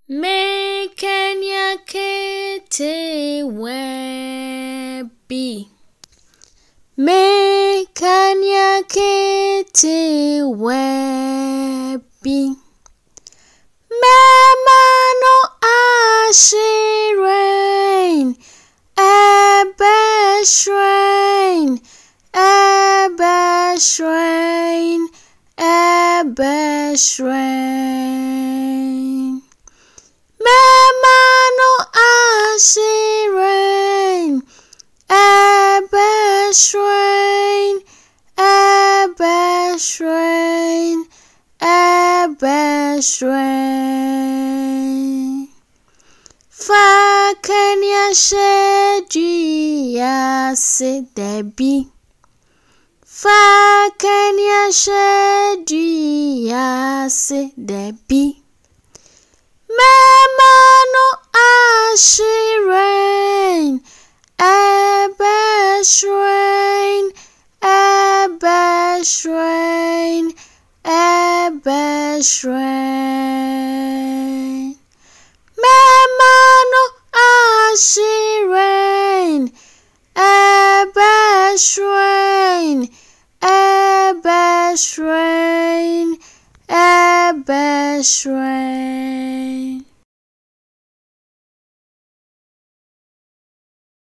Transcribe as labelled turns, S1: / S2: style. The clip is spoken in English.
S1: Mekenya kete webi. Mekenya kete webi. Memano ashirain. Ebeshrain. Ebeshrain. Ebeshrain. Memano ashirain. Ebeshrain. Ebeshrain. Ebeshrain. Fakenya sheji asidebi. Fakenya sheji asidebi. Memano ashirain. Ebeshrain. Ebeshrain. Ebeshrain. Memano ashirain. Ebeshrain. Ebeshrain. Ebeshrain.